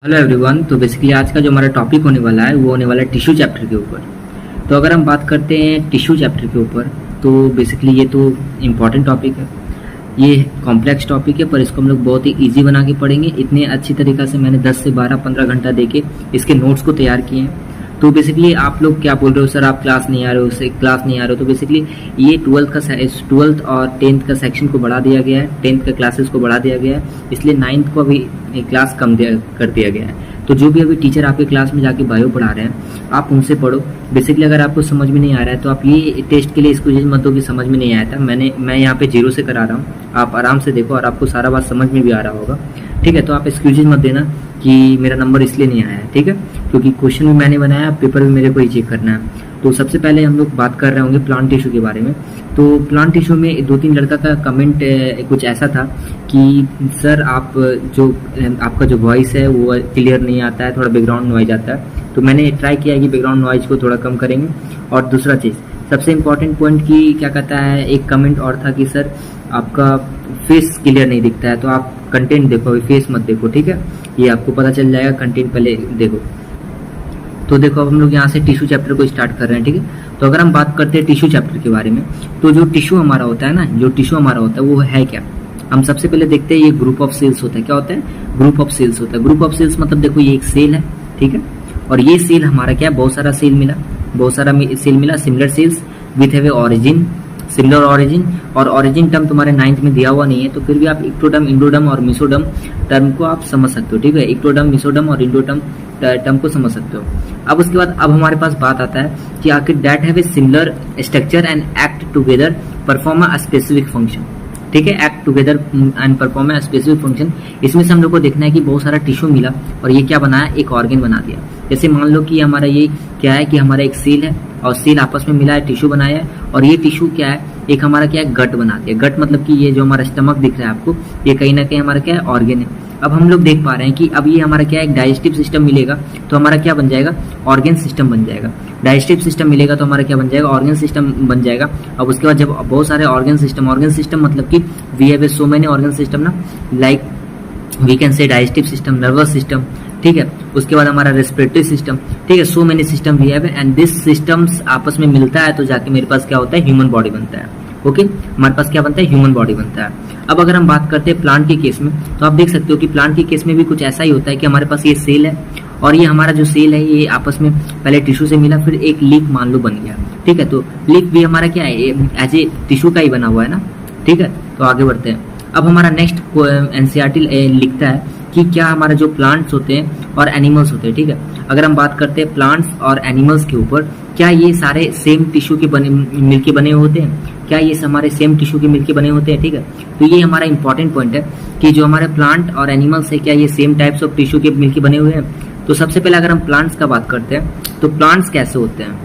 Hello everyone. तो basically आज का जो हमारा टॉपिक होने वाला है वो होने वाला है टिश्यू चैप्टर के ऊपर। तो अगर हम बात करते हैं टिश्यू चैप्टर के ऊपर तो बेसिकली ये तो इम्पॉर्टेंट टॉपिक है, ये कॉम्प्लेक्स टॉपिक है, पर इसको हम लोग बहुत ही इजी बना के पढ़ेंगे। इतने अच्छी तरीक़ा से मैंने 10 से 12-15 घंटा दे के इसके नोट्स को तैयार किए हैं। तो बेसिकली आप लोग क्या बोल रहे हो सर आप क्लास नहीं आ रहे हो, क्लास नहीं आ रहे हो, तो बेसिकली ये 12th और 10th का सेक्शन को बढ़ा दिया गया है, 10th का क्लासेस को बढ़ा दिया गया है, इसलिए 9th को अभी क्लास कम कर दिया गया है। तो जो भी अभी टीचर आपके क्लास में जाके बायो पढ़ा रहे हैं आप उनसे पढ़ो। बेसिकली अगर आपको समझ में नहीं आ रहा है तो आप ये टेस्ट के लिए इसको मत दो कि समझ में नहीं आया था, मैं यहाँ पे 0 से करा रहा हूँ, आप आराम से देखो और आपको सारा बात समझ में भी आ रहा होगा। ठीक है, तो आप एक्सक्यूजेज मत देना कि मेरा नंबर इसलिए नहीं आया है, ठीक है, क्योंकि क्वेश्चन भी मैंने बनाया, पेपर भी मेरे को ही चेक करना है। तो सबसे पहले हम लोग बात कर रहे होंगे प्लांट टिश्यू के बारे में। तो प्लांट टिश्यू में 2-3 लड़का का कमेंट कुछ ऐसा था कि सर आपका जो वॉइस है वो क्लियर नहीं आता है, थोड़ा बैकग्राउंड नॉइज आता है। तो मैंने ट्राई किया कि बैकग्राउंड नॉइज को थोड़ा कम करेंगे। और दूसरा चीज़ सबसे इम्पोर्टेंट पॉइंट की क्या कहता है, एक कमेंट और था कि सर आपका फेस क्लियर नहीं दिखता है, तो आप कंटेंट देखो, अभी फेस मत देखो, ठीक है, ये आपको पता चल जाएगा, कंटेंट पहले देखो। तो देखो अब हम लोग यहाँ से टिश्यू चैप्टर को स्टार्ट कर रहे हैं, ठीक है। तो अगर हम बात करते हैं टिश्यू चैप्टर के बारे में, तो जो टिश्यू हमारा होता है ना, जो टिश्यू हमारा होता है वो है क्या, हम सबसे पहले देखते हैं ये ग्रुप ऑफ सेल्स होता है। क्या होता है? ग्रुप ऑफ सेल्स होता है। ग्रुप ऑफ सेल्स मतलब देखो ये एक सेल है, ठीक है, और ये सेल हमारा क्या है, बहुत सारा सेल मिला, similar sales with have a origin, similar origin. और ऑरिजिन टर्म तुम्हारे 9th में दिया हुआ नहीं है, तो फिर भी आप इक्टोडर्म, इंडोडर्म और मिसोडर्म टर्म को आप समझ सकते हो, ठीक है, इक्टोडर्म, मिसोडर्म और इंडोडर्म टर्म को समझ सकते हो। अब उसके बाद अब हमारे पास बात आता है कि आखिर that have a similar structure and act together perform a specific function, ठीक है, act together and perform a specific function. इसमें से हम लोग को देखना है कि बहुत सारा टिश्यू मिला और ये क्या बनाया, एक ऑर्गन बना दिया। जैसे मान लो कि हमारा ये क्या है कि हमारा एक सेल है और सेल आपस में मिला है, टिश्यू बनाया है, और ये टिश्यू क्या है, एक हमारा क्या है, गट बना दिया। गट मतलब कि ये जो हमारा स्टमक दिख रहा है आपको, ये कहीं ना कहीं हमारा क्या है, ऑर्गन है। अब हम लोग देख पा रहे हैं कि अब ये हमारा क्या है, एक डाइजेस्टिव सिस्टम मिलेगा तो हमारा क्या बन जाएगा, ऑर्गन सिस्टम बन जाएगा। डाइजेस्टिव सिस्टम मिलेगा तो हमारा क्या बन जाएगा, ऑर्गन सिस्टम बन जाएगा। अब उसके बाद जब बहुत सारे ऑर्गन सिस्टम मतलब कि we have so many organ system ना, like we can say digestive system, nervous system, ठीक है, उसके बाद हमारा रेस्पिरेटरी सिस्टम, ठीक है, so many system we have and this systems आपस में मिलता है तो जाके मेरे पास क्या होता है, ह्यूमन बॉडी बनता है। ओके, हमारे पास क्या बनता है, ह्यूमन बॉडी बनता है। अब अगर हम बात करते हैं प्लांट के केस में, तो आप देख सकते हो कि प्लांट के केस में भी कुछ ऐसा ही होता है कि हमारे पास ये सेल है और ये हमारा जो सेल है ये आपस में पहले टिश्यू से मिला, फिर एक लीफ मान लो बन गया, ठीक है। तो लीफ भी हमारा क्या है, एज ए टिश्यू का ही बना हुआ है ना, ठीक है। तो आगे बढ़ते हैं। अब हमारा नेक्स्ट एनसीईआरटी लिखता है कि क्या हमारा जो प्लांट्स होते हैं और एनिमल्स होते हैं, ठीक है, अगर हम बात करते हैं प्लांट्स और एनिमल्स के ऊपर, क्या ये सारे सेम टिश्यू के मिलके बने होते हैं, क्या ये हमारे सेम टिश्यू के मिलके बने होते हैं, ठीक है। तो ये हमारा इंपॉर्टेंट पॉइंट है कि जो हमारे प्लांट और एनिमल्स है क्या ये सेम टाइप्स ऑफ टिश्यू के मिलके बने हुए हैं। तो सबसे पहले अगर हम प्लांट्स का बात करते हैं तो प्लांट्स कैसे होते हैं,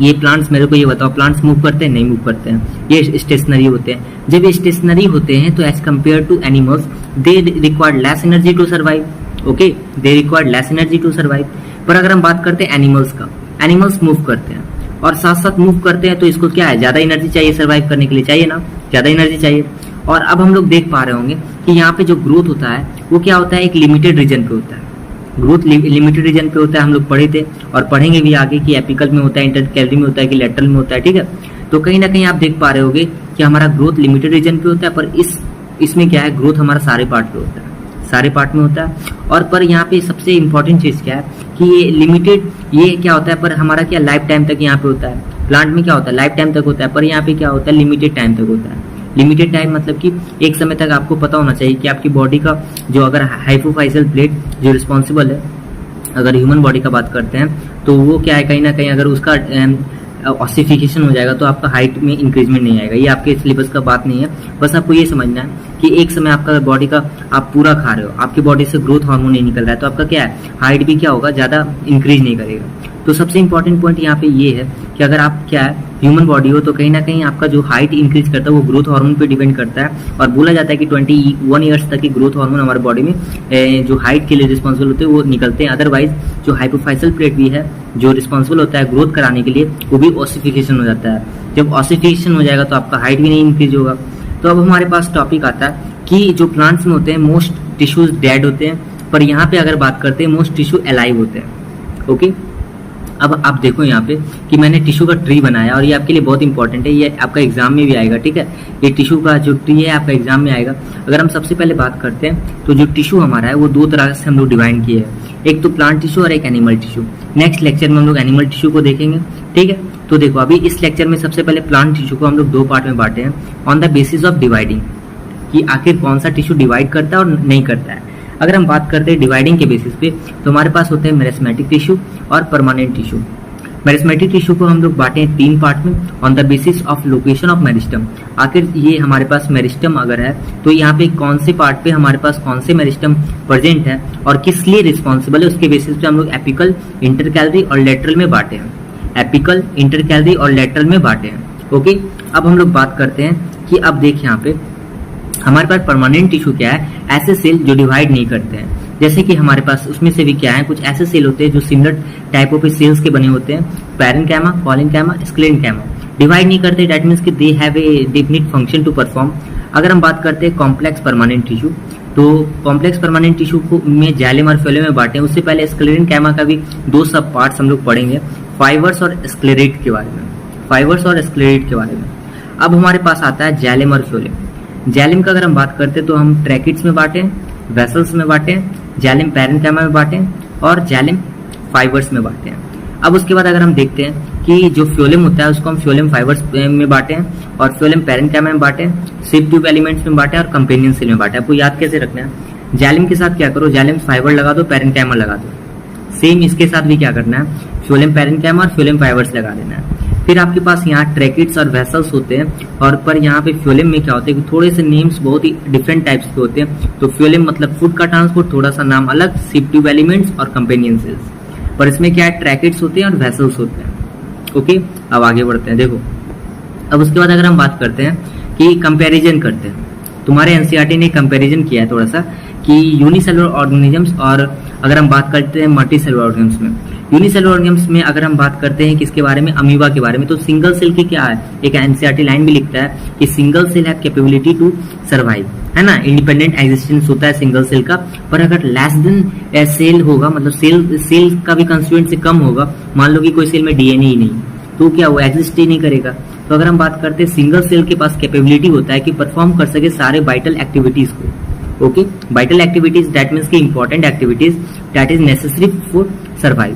ये प्लांट्स मेरे को ये बताओ, प्लांट्स मूव करते हैं, नहीं मूव करते हैं, ये स्टेशनरी होते हैं। जब ये स्टेशनरी होते हैं तो as compare to animals they require less energy to survive, okay, they require less energy to survive. पर अगर हम बात करते हैं एनिमल्स का, एनिमल्स मूव करते हैं और साथ साथ मूव करते हैं तो इसको क्या है, ज्यादा एनर्जी चाहिए सर्वाइव करने के लिए, चाहिए ना, ज्यादा एनर्जी चाहिए। और अब हम लोग देख पा रहे होंगे कि यहाँ पे जो ग्रोथ होता है वो क्या होता है, एक लिमिटेड रीजन पे होता है, ग्रोथ लिमिटेड रीजन पे होता है। हम लोग पढ़े थे और पढ़ेंगे भी आगे कि एपिकल में होता है, इंटरकैलरी में होता है कि लेटरल में होता है, ठीक है। तो कहीं ना कहीं आप देख पा रहे होगे कि हमारा ग्रोथ लिमिटेड रीजन पे होता है, पर इसमें क्या है, ग्रोथ हमारा सारे पार्ट पे होता है, सारे पार्ट में होता है। और पर यहाँ पे सबसे इंपॉर्टेंट चीज क्या है कि ये लिमिटेड, ये क्या होता है, पर हमारा क्या लाइफ टाइम तक यहाँ पे होता है। प्लांट में क्या होता है, लाइफ टाइम तक होता है, पर यहाँ पे क्या होता है, लिमिटेड टाइम तक होता है। लिमिटेड टाइम मतलब कि एक समय तक आपको पता होना चाहिए कि आपकी बॉडी का जो अगर हाइपोफाइसल प्लेट जो रिस्पॉन्सिबल है, अगर ह्यूमन बॉडी का बात करते हैं तो वो क्या है, कहीं ना कहीं अगर उसका ऑसिफिकेशन हो जाएगा तो आपका हाइट में इंक्रीजमेंट नहीं आएगा। ये आपके सिलेबस का बात नहीं है, बस आपको ये समझना है कि एक समय आपका बॉडी का आप पूरा खा रहे हो, आपकी बॉडी से ग्रोथ हार्मोन नहीं निकल रहा है, तो आपका क्या है, हाइट भी क्या होगा, ज्यादा इंक्रीज नहीं करेगा। तो सबसे इंपॉर्टेंट पॉइंट यहाँ पे ये है कि अगर आप क्या है, ह्यूमन बॉडी हो तो कहीं ना कहीं आपका जो हाइट इंक्रीज करता है वो ग्रोथ हार्मोन पे डिपेंड करता है। और बोला जाता है कि 21 ईयर्स तक की ग्रोथ हार्मोन हमारे बॉडी में जो हाइट के लिए रिस्पॉन्सिबल होते हैं वो निकलते हैं। अदरवाइज जो हाइपोफाइसल प्लेट भी है जो रिस्पॉन्सिबल होता है ग्रोथ कराने के लिए, वो भी ऑसिफिकेशन हो जाता है। जब ऑसिफिकेशन हो जाएगा तो आपका हाइट भी नहीं इंक्रीज होगा। तो अब हमारे पास टॉपिक आता है कि जो प्लांट्स में होते हैं मोस्ट टिश्यूज डेड होते हैं पर यहाँ पे अगर बात करते हैं मोस्ट टिश्यू अलाइव होते हैं। ओके, अब आप देखो यहाँ पे कि मैंने टिश्यू का ट्री बनाया और ये आपके लिए बहुत इंपॉर्टेंट है, ये आपका एग्जाम में भी आएगा। ठीक है, ये टिश्यू का जो ट्री है आपका एग्जाम में आएगा। अगर हम सबसे पहले बात करते हैं तो जो टिश्यू हमारा है वो दो तरह से हम लोग डिवाइड किए हैं, एक तो प्लांट टिश्यू और एक एनिमल टिश्यू। नेक्स्ट लेक्चर में हम लोग एनिमल टिश्यू को देखेंगे। ठीक है, तो देखो अभी इस लेक्चर में सबसे पहले प्लांट टिश्यू को हम लोग दो पार्ट में बांटे हैं on the basis of dividing, कि आखिर कौन सा टिश्यू डिवाइड करता है और नहीं करता है। अगर हम बात करते हैं डिवाइडिंग के बेसिस पे तो हमारे पास होते हैं मेरिस्मेटिक टिश्यू और परमानेंट टिश्यू। मेरिस्मेटिक टिश्यू को हम लोग बांटे हैं तीन पार्ट में on the basis of location of meristem. आखिर ये हमारे पास मेरिस्टम अगर है तो यहाँ पे कौन से पार्ट पे हमारे पास कौन से मेरिस्टम प्रेजेंट है और किस लिए रिस्पॉन्सिबल है, उसके बेसिस पे हम लोग एपिकल, इंटरकैलरी और लेटरल में बांटे हैं। एपिकल, इंटरकैलरी और लेटरल में बांटे हैं। ओके, अब हम लोग बात करते हैं कि अब देख यहाँ पे हमारे पास परमानेंट टिश्यू क्या है, ऐसे सेल जो डिवाइड नहीं करते हैं। जैसे कि हमारे पास उसमें से भी क्या है, कुछ ऐसे सेल होते हैं जो सिमिलर टाइप ऑफ सेल्स के बने होते हैं, पैरेन्काइमा, कोलिनकाइमा, स्क्लेरेन्काइमा। डिवाइड नहीं करते, दैट मीन्स कि they have a definite function to perform. अगर हम बात करते हैं कॉम्प्लेक्स परमानेंट टिश्यू, तो कॉम्प्लेक्स परमानेंट टिश्यू को में जाइलम और फ्लोएम में बांटे हैं। उससे पहले स्क्लेरेन्काइमा का भी दो सब पार्ट्स हम लोग पढ़ेंगे, फाइबर्स और स्क्लेरेट के बारे में, फाइबर्स और स्क्लेरेट के बारे में। अब हमारे पास आता है जाइलम और फ्लोएम। जाइलम का अगर हम बात करते हैं तो हम ट्रैकिड्स में बांटे हैं, वेसल्स में बांटे हैं, जाइलम पैरेन्काइमा में बांटे हैं और जाइलम फाइबर्स में बांटे हैं। अब उसके बाद अगर हम देखते हैं कि जो फ्लोएम होता है उसको हम फ्लोएम फाइबर्स में बांटे हैं और फ्लोएम पैरेन्काइमा में बांटे हैं, सिप ट्यूब एलिमेंट्स में बांटे हैं और कंपेनियन सेल में बांटे हैं। आपको याद कैसे रखना है, जाइलम के साथ क्या करो, जाइलम फाइबर लगा दो, पैरेन्काइमा लगा दो। सेम इसके साथ भी क्या करना है, फ्लोएम पैरेन्काइमा और फ्लोएम फाइबर्स लगा देना है। फिर आपके पास यहाँ ट्रैकिड्स और वेसल्स होते हैं और पर यहाँ पे फ्लोएम में क्या होता है कि थोड़े से नेम्स बहुत ही डिफरेंट टाइप्स के होते हैं। तो फ्लोएम मतलब फूड का ट्रांसपोर्ट, थोड़ा सा नाम अलग, सिप ट्यूब एलिमेंट्स और कंपेनियन सेल्स। पर इसमें क्या है, ट्रैकिड्स होते हैं और वेसल्स होते हैं। ओके, अब आगे बढ़ते हैं। देखो अब उसके बाद अगर हम बात करते हैं कि कंपैरिजन करते हैं, तुम्हारे एनसीईआरटी ने कंपैरिजन किया है थोड़ा सा कि यूनिसेलुलर ऑर्गेनिजम्स और अगर हम बात करते हैं मल्टीसेलुलर ऑर्गेनिजम्स में। यूनिसेलुलर ऑर्गेनिजम्स में अगर हम बात करते हैं किसके बारे में, अमीबा के बारे में, तो सिंगल सेल की क्या है, एक एनसीईआरटी लाइन भी लिखता है कि single cell have capability to survive, है ना, इंडिपेंडेंट एग्जिस्टेंस होता है सिंगल सेल का। पर अगर लेस देन सेल होगा, मतलब सेल का भी कंस्टिट्यूएंट से कम होगा, मान लो कि कोई सेल में डीएनए ही नहीं, तो क्या वो एग्जिस्ट ही नहीं करेगा। तो अगर हम बात करते हैं सिंगल सेल के पास कैपेबिलिटी होता है कि परफॉर्म कर सके सारे वाइटल एक्टिविटीज को। Okay, vital activities that means की important activities that is necessary for survive.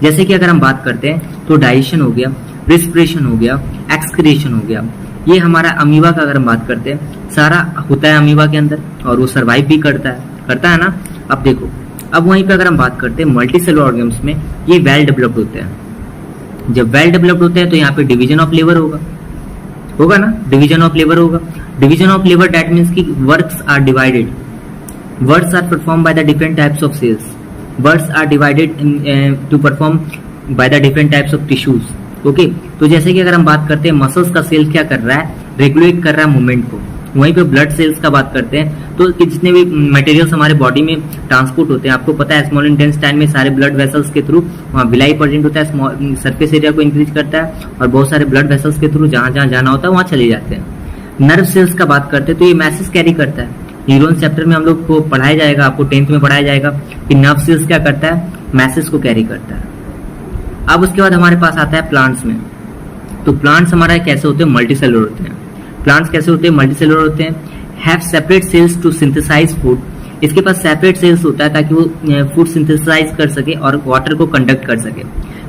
जैसे कि अगर हम बात करते हैं तो डाइजेशन हो गया, रिस्पिरेशन हो गया, एक्सक्रीशन हो गया, ये हमारा अमीबा का अगर हम बात करते हैं सारा होता है अमीबा के अंदर और वो सर्वाइव भी करता है ना। अब देखो, अब वहीं पे अगर हम बात करते हैं मल्टीसेलुलर ऑर्गेनिज्म्स में ये वेल डेवलप्ड होते हैं। जब वेल डेवलप्ड होते हैं तो यहाँ पे डिवीजन ऑफ लेबर होगा ना, डिवीजन ऑफ लेबर होगा। Division of labour that means की works are divided, works are perform by the different types of cells, works are divided to perform by the different types of tissues. Okay, तो जैसे कि अगर हम बात करते हैं मसल्स का सेल क्या कर रहा है, रेगुलेट कर रहा है मूवमेंट को। वहीं पे ब्लड सेल्स का बात करते हैं तो कि जितने भी मटेरियल्स हमारे बॉडी में ट्रांसपोर्ट होते हैं, आपको पता है स्मॉल इंटेस्टाइन में सारे ब्लड वेसल्स के थ्रू वहाँ विलाई प्रेजेंट होता है, सरफेस एरिया को इंक्रीज करता है और बहुत सारे ब्लड वेसल्स के थ्रू जहाँ जहाँ जाना होता है वहाँ चले जाते हैं। नर्व सेल्स का बात करते हैं तो ये मैसेज कैरी करता है। न्यूरॉन चैप्टर में हम लोग को पढ़ाया जाएगा, आपको 10th में पढ़ाया जाएगा कि नर्व सेल्स क्या करता है, मैसेज को कैरी करता है। अब उसके बाद हमारे पास आता है प्लांट्स में। तो प्लांट्स हमारा कैसे होते हैं, मल्टीसेलुलर होते हैं। प्लांट्स कैसे होते हैं, मल्टीसेलुलर होते हैं। Have separate cells to synthesise food, इसके पास सेपरेट सेल्स होता है ताकि वो फूड सिंथेसाइज कर सके और वाटर को कंडक्ट कर सके।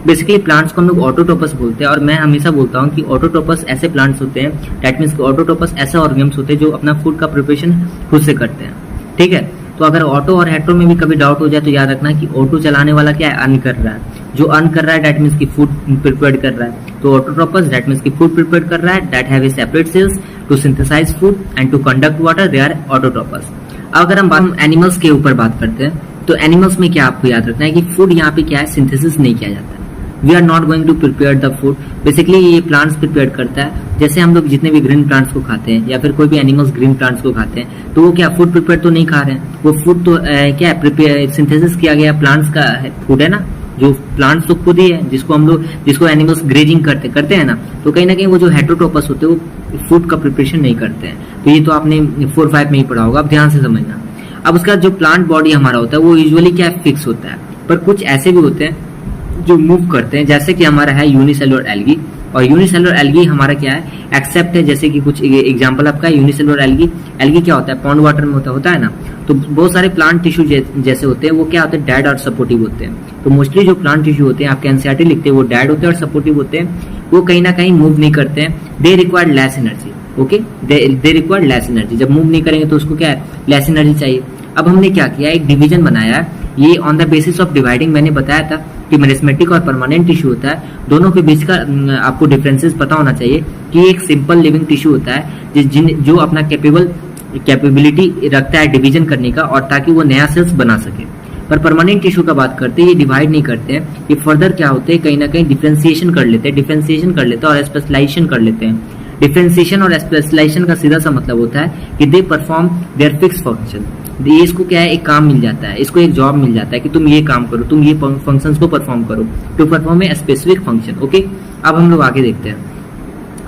बेसिकली प्लांट्स को हम लोग ऑटोट्रोपस बोलते हैं और मैं हमेशा बोलता हूँ कि ऑटोट्रोपस ऐसे प्लांट्स होते हैं, दैट मीन्स ऑटोट्रोपस ऐसे ऑर्गेनिम्स होते हैं जो अपना फूड का प्रिपरेशन खुद से करते हैं। ठीक है, तो अगर ऑटो और हेट्रो में भी कभी डाउट हो जाए तो याद रखना कि ऑटो चलाने वाला क्या है, अर्न कर रहा है। जो अर्न कर रहा है दैट मीन्स की फूड प्रिपेयर कर रहा है। तो ऑटोट्रोपस दैट मीन्स की फूड प्रिपेयर कर रहा है, that have a separate cells to synthesise food and to conduct water, they are autotrophs. अगर हम एनिमल्स के ऊपर बात करते हैं तो एनिमल्स में क्या आपको याद रखना है कि फूड यहाँ पे क्या है, सिंथेसिस नहीं किया जाता है। We are not going to prepare the food, basically ये प्लांट्स प्रिपेयर करता है। जैसे हम लोग जितने भी ग्रीन प्लांट्स को खाते हैं या फिर कोई भी एनिमल्स ग्रीन प्लांट्स को खाते हैं तो वो क्या फूड प्रिपेयर तो नहीं खा रहे हैं, वो फूड तो क्या है, प्रिपेयर सिंथेसिस किया गया प्लांट्स का फूड है ना। जो प्लांट्स तो खुद ही है जिसको एनिमल्स ग्रेजिंग करते हैं ना, तो कहीं ना कहीं वो जो हेटेरोट्रोपस होते हैं वो फूड का प्रिपरेशन नहीं करते हैं। तो ये तो आपने 4-5 में ही पढ़ा होगा, अब ध्यान से समझना। अब उसका जो प्लांट बॉडी हमारा होता है वो यूजुअली क्या फिक्स होता है, पर कुछ ऐसे भी होते हैं जो मूव करते हैं, जैसे कि हमारा है यूनिसेलुलर एल्गी। और यूनिसेलुलर एल्गी हमारा क्या है, एक्सेप्ट है। जैसे कि कुछ एग्जांपल आपका यूनिसेलुलर एल्गी, एल्गी क्या होता है, पॉन्ड वाटर में होता है ना। तो बहुत सारे प्लांट टिश्यू जैसे होते हैं वो क्या होते हैं, डेड और सपोर्टिव होते हैं। तो मोस्टली जो प्लांट टिश्यू होते हैं आपके एनसीईआरटी लिखते हैं वो डेड होते हैं और सपोर्टिव होते हैं, वो कहीं ना कहीं मूव नहीं करते हैं। दे require less energy, okay, they require less energy. जब मूव नहीं करेंगे तो उसको क्या है, लेस एनर्जी चाहिए। अब हमने क्या किया, एक डिवीजन बनाया है, ये on the basis of dividing. मैंने बताया था कि मेरिस्मेटिक और परमानेंट टिश्यू होता है, दोनों के बीच का आपको डिफरेंसेस पता होना चाहिए कि एक सिंपल लिविंग टिश्यू होता है जो अपना कैपेबिलिटी रखता है डिवीजन करने का, और ताकि वो नया सेल्स बना सके। पर परमानेंट टिश्यू का बात करते हैं, ये डिवाइड नहीं करते हैं, ये फर्दर क्या होते हैं, कहीं ना कहीं डिफरेंशिएशन कर लेते हैं और स्पेशलाइजेशन कर लेते हैं। डिफरेंशिएशन और स्पेशलाइजेशन का सीधा सा मतलब होता है कि they perform their fix function. ये इसको क्या है, एक काम मिल जाता है, इसको एक जॉब मिल जाता है कि तुम ये काम करो, तुम ये फंक्शंस को परफॉर्म करो, to perform a specific function. Okay, अब हम लोग आगे देखते हैं।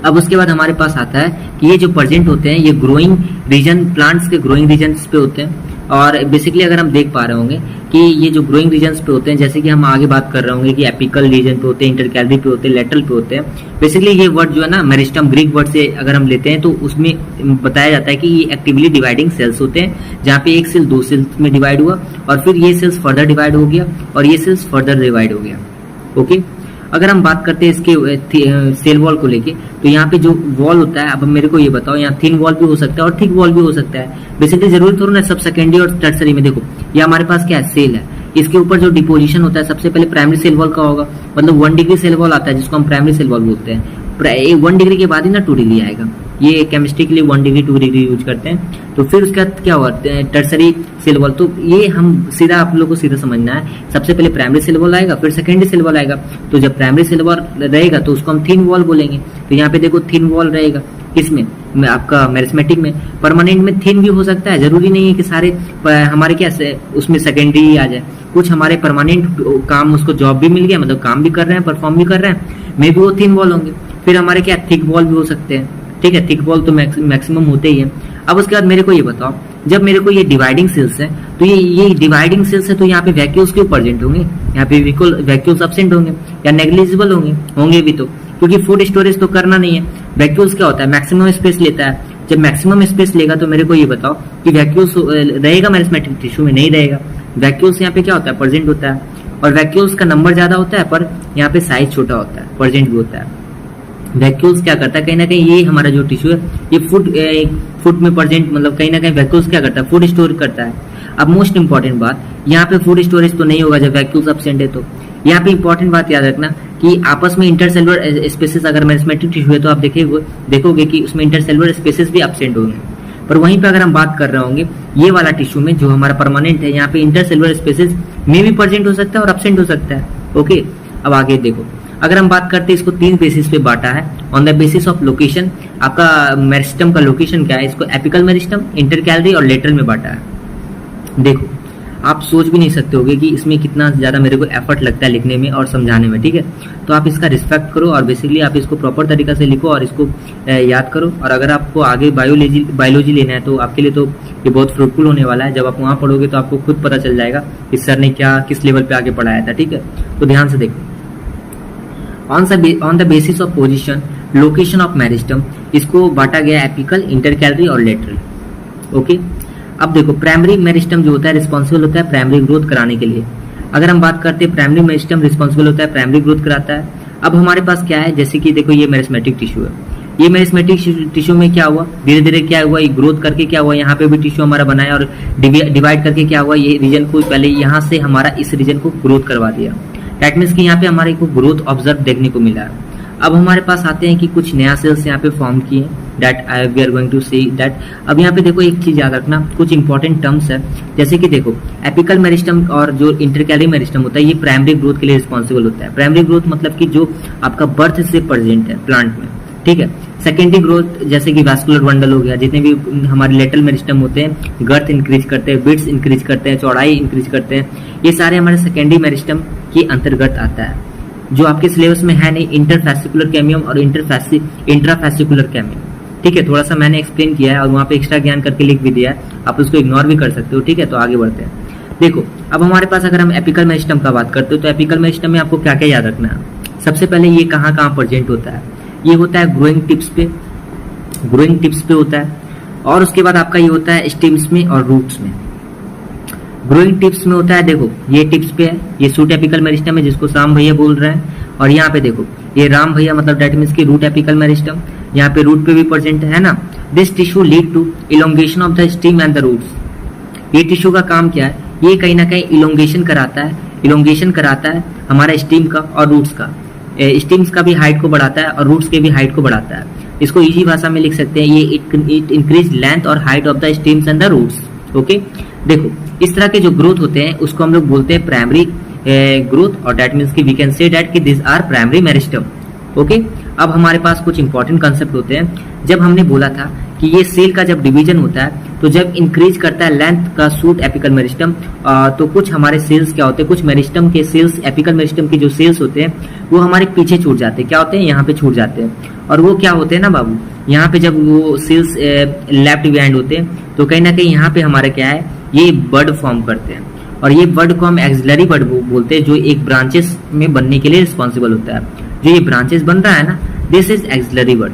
अब उसके बाद हमारे पास आता है कि ये जो प्रेजेंट होते हैं ये ग्रोइंग रीजन, प्लांट्स के ग्रोइंग रीजन्स पे होते हैं। और बेसिकली अगर हम देख पा रहे होंगे कि ये जो ग्रोइंग रीजन्स पे होते हैं, जैसे कि हम आगे बात कर रहे होंगे कि एपिकल रीजन पे होते हैं, इंटरकैलरी पे होते हैं, लेटरल पे होते हैं। बेसिकली ये वर्ड जो है ना, मेरिस्टम ग्रीक वर्ड से अगर हम लेते हैं तो उसमें बताया जाता है कि ये एक्टिवली डिवाइडिंग सेल्स होते हैं, जहाँ पे एक सेल दो सेल्स में डिवाइड हुआ और फिर ये सेल्स फर्दर डिवाइड हो गया और ये सेल्स फर्दर डिवाइड हो गया। ओके, अगर हम बात करते हैं इसके सेल वॉल को लेके, तो यहाँ पे जो वॉल होता है, अब मेरे को ये बताओ, यहाँ थिन वॉल भी हो सकता है और थिक वॉल भी हो सकता है। बेसिकली जरूरी थोड़ा ना सब सेकेंडरी और टर्सरी में। देखो ये हमारे पास क्या है, सेल है, इसके ऊपर जो डिपोजिशन होता है सबसे पहले प्राइमरी सेल वॉल का होगा, मतलब 1 डिग्री सेल वॉल आता है जिसको हम प्राइमरी सेल वॉल बोलते हैं। 1 डिग्री के बाद ही ना 2 डिग्री आएगा, ये केमिस्ट्री के लिए 1 डिग्री 2 डिग्री यूज करते हैं। तो फिर उसके बाद क्या हुआ, टर्सरी सेल वॉल। तो ये हम सीधा आप लोगों को सीधा समझना है, सबसे पहले प्राइमरी सेल वॉल आएगा, फिर सेकेंडरी सेल वॉल आएगा। तो जब प्राइमरी सेल वॉल रहेगा तो उसको हम थिन वॉल बोलेंगे। तो यहाँ पे देखो थिन वॉल रहेगा, किसमें, आपका मेरिस्मेटिक में। परमानेंट में थिन भी हो सकता है, जरूरी नहीं है कि सारे हमारे क्या उसमें सेकेंडरी आ जाए। कुछ हमारे परमानेंट काम, उसको जॉब भी मिल गया, मतलब काम भी कर रहे हैं, परफॉर्म भी कर रहे हैं, मे भी वो थिन वॉल होंगे। फिर हमारे क्या थिक वॉल भी हो सकते हैं, ठीक है, थिक वॉल तो मैक्सिमम होते ही है। अब उसके बाद मेरे को ये बताओ, जब मेरे को ये डिवाइडिंग सेल्स है तो ये डिवाइडिंग सेल्स है, तो यहाँ पे वैक्यूल्स क्यों प्रेजेंट होंगे, यहाँ पे वैक्यूल्स एब्सेंट होंगे या नेग्लिजिबल होंगे भी, तो क्योंकि फूड स्टोरेज तो करना नहीं है। वैक्यूल्स क्या होता है, मैक्सिमम स्पेस लेता है। जब मैक्सिमम स्पेस लेगा तो मेरे को ये बताओ कि वैक्यूल्स रहेगा मेरिस्मेटिक टिश्यू में, नहीं रहेगा। वैक्यूल्स यहाँ पे क्या होता है, प्रेजेंट होता है, और वैक्यूल्स का नंबर ज्यादा होता है पर यहाँ पे साइज छोटा होता है, प्रेजेंट भी होता है। वैक्यूल्स क्या करता है, कहीं ना कहीं ये हमारा जो टिश्यू है ये फूड में प्रेजेंट, मतलब कहीं ना कहीं वैक्यूल्स क्या करता है, फूड स्टोर करता है। अब मोस्ट इंपॉर्टेंट बात, यहाँ पे फूड स्टोरेज तो नहीं होगा जब वैक्यूल्स एब्सेंट है। तो यहाँ पे इंपॉर्टेंट बात याद रखना कि आपस में इंटरसेलुलर स्पेसेस, अगर मेरिस्मेटिक टिश्यू है तो आप देखोगे कि उसमें इंटरसेलुलर स्पेसेस भी एब्सेंट होंगे। पर वहीं पे अगर हम बात कर रहे होंगे ये वाला टिश्यू में जो हमारा परमानेंट है, यहाँ पे इंटरसेलुलर स्पेसेस में भी प्रेजेंट हो सकता है और एब्सेंट हो सकता है। ओके, अब आगे देखो, अगर हम बात करते हैं, इसको 3 बेसिस पे बांटा है। On the basis of location, आपका मेरिस्टम का लोकेशन क्या है, इसको एपिकल मेरिस्टम, इंटरकैलरी और लेटरल में बांटा है। देखो आप सोच भी नहीं सकते होगे कि इसमें कितना ज्यादा मेरे को एफर्ट लगता है लिखने में और समझाने में, ठीक है। तो आप इसका रिस्पेक्ट करो और बेसिकली आप इसको प्रॉपर तरीका से लिखो और इसको याद करो। और अगर आपको आगे बायोलॉजी लेना है तो आपके लिए तो ये बहुत फ्रूटफुल होने वाला है। जब आप वहाँ पढ़ोगे तो आपको खुद पता चल जाएगा कि सर ने क्या किस लेवल पे आगे पढ़ाया था, ठीक है। तो ध्यान से देखो, on the basis of position location of meristem, इसको बांटा गया एपिकल, इंटरकैलरी और लेटरल। ओके, अब देखो प्राइमरी मेरिस्टम जो होता है रिस्पॉन्सिबल होता है प्राइमरी ग्रोथ कराने के लिए। अगर हम बात करते हैं प्राइमरी मेरिस्टम रिस्पॉन्सिबल होता है प्राइमरी ग्रोथ कराता है। अब हमारे पास क्या है, जैसे कि देखो ये मेरिस्मेटिक टिश्यू है, ये मेरिस्मेटिक टिश्यू में क्या हुआ, धीरे धीरे क्या हुआ, ये ग्रोथ करके क्या हुआ, यहाँ पे भी टिश्यू हमारा बनाया और डिवाइड करके क्या हुआ, ये रीजन को पहले यहाँ से हमारा इस रीजन को ग्रोथ करवा दिया। दैट मीन्स कि यहाँ पे हमारे को ग्रोथ ऑब्जर्व देखने को मिला है। अब हमारे पास आते हैं कि कुछ नया सेल्स यहाँ पे फॉर्म किए, that we are going to see that. अब यहाँ पे देखो एक चीज याद रखना, कुछ इंपॉर्टेंट टर्म्स है, जैसे कि देखो एपिकल मेरिस्टम और जो इंटरकैलरी मेरिस्टम होता है ये प्राइमरी ग्रोथ के लिए रिस्पॉन्सिबल होता है। प्राइमरी ग्रोथ मतलब कि जो आपका बर्थ से प्रेजेंट है प्लांट में, ठीक है। सेकेंडरी ग्रोथ जैसे कि वैस्कुलर बंडल हो गया, जितने भी हमारे लेटरल मेरिस्टम होते हैं गर्थ इंक्रीज करते हैं, बिट्स इंक्रीज करते हैं, चौड़ाई इंक्रीज करते हैं, ये सारे हमारे सेकेंडरी मेरिस्टम के अंतर्गत आता है। जो आपके सिलेबस में है नहीं, इंटरफैसिकुलर कैमियम और इंट्राफैसिकुलर कैमियम, ठीक है, थोड़ा सा मैंने एक्सप्लेन किया है और वहाँ पे एक्स्ट्रा ज्ञान करके लिख भी दिया है, आप उसको इग्नोर भी कर सकते हो। ठीक है, तो आगे बढ़ते हैं। देखो अब हमारे पास अगर हम एपिकल मेरिस्टम का बात करते हो तो एपिकल मेरिस्टम में आपको क्या क्या याद रखना है। सबसे पहले ये कहाँ कहाँ प्रेजेंट होता है, ये होता है ग्रोइंग टिप्स पे होता है, और उसके बाद आपका ये होता है स्टेम्स में और रूट्स में। ग्रोइंग टिप्स में होता है, देखो ये टिप्स पे है, ये शूट एपिकल मेरिस्टम है जिसको श्याम भैया बोल रहे हैं, और यहाँ पे देखो ये राम भैया मतलब डेट मीन्स की रूट एपिकल मेरिस्टम, यहाँ पे रूट पे भी प्रेजेंट है ना। This tissue lead to elongation of the stem and the roots. ये टिश्यू का काम क्या है, ये कहीं ना कहीं इलोंगेशन कराता है हमारा स्टेम का और रूट्स का। स्टेम्स का भी हाइट को बढ़ाता है और रूट्स के भी हाइट को बढ़ाता है। इसको इजी भाषा में लिख सकते हैं, ये इट इंक्रीज लेंथ और height of the stems and the roots. Okay, देखो इस तरह के जो ग्रोथ होते हैं उसको हम लोग बोलते हैं प्राइमरी ग्रोथ, और दैट मीन्स कि वी कैन से दैट कि this are primary meristem. Okay, अब हमारे पास कुछ इंपॉर्टेंट कंसेप्ट होते हैं। जब हमने बोला था कि ये सेल का जब डिवीजन होता है तो जब इंक्रीज करता है लेंथ का शूट एपिकल मेरिस्टम, तो कुछ हमारे सेल्स क्या होते हैं, कुछ मेरिस्टम के सेल्स, एपिकल मेरिस्टम के जो सेल्स होते हैं वो हमारे पीछे छूट जाते हैं। क्या होते हैं, यहाँ पे छूट जाते हैं। और वो क्या होते हैं ना बाबू, यहाँ पे जब वो सेल्स लेफ्ट बिहाइंड होते हैं तो कहीं ना कहीं यहाँ पे हमारे क्या है, ये बर्ड फॉर्म करते हैं, और ये बर्ड को हम एक्सिलरी बर्ड बोलते हैं, जो एक ब्रांचेस में बनने के लिए रिस्पॉन्सिबल होता है। जो ये ब्रांचेस बन रहा है ना, दिस इज एक्सिलरी बर्ड।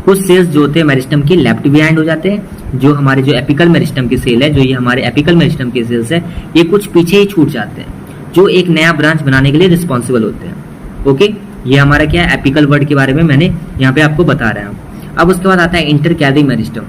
कुछ सेल्स जो होते हैं मेरिस्टम के लेफ्ट बिहाइंड हो जाते हैं, जो हमारे जो एपिकल मेरिस्टम के सेल है, जो ये हमारे एपिकल मेरिस्टम के सेल्स है, ये कुछ पीछे ही छूट जाते हैं, जो एक नया ब्रांच बनाने के लिए रिस्पॉन्सिबल होते हैं। ओके, ये हमारा क्या है, एपिकल वर्ड के बारे में मैंने यहाँ पे आपको बता रहा हूँ। अब उसके बाद आता है इंटरकैलरी मेरिस्टम।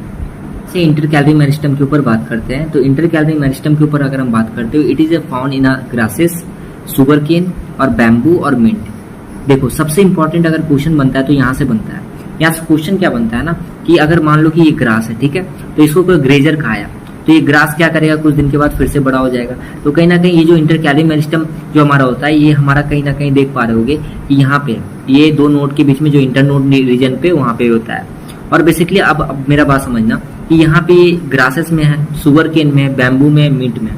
से इंटरकैलरी मेरिस्टम के ऊपर बात करते हैं, तो इंटरकैलरी मेरिस्टम के ऊपर अगर हम बात करते हो, it is a found in grasses, sugarcane और बैम्बू और मिंट। देखो सबसे इंपॉर्टेंट अगर क्वेश्चन बनता है तो यहाँ से बनता है। यहाँ से क्वेश्चन क्या बनता है ना, कि अगर मान लो कि ये ग्रास है, ठीक है, तो इसको कोई ग्रेजर खाया तो ये ग्रास क्या करेगा, कुछ दिन के बाद फिर से बड़ा हो जाएगा। तो कहीं ना कहीं ये जो इंटरकैलरी मेरिस्टम जो हमारा होता है, ये हमारा कहीं ना कहीं देख पा रहे होगे कि यहाँ पे ये दो नोड के बीच में जो इंटरनोड रीजन पे वहाँ पे होता है। और बेसिकली अब मेरा बात समझना कि यहाँ पे ग्रासेस में है, सुगर केन में, बैम्बू में, मिंट में।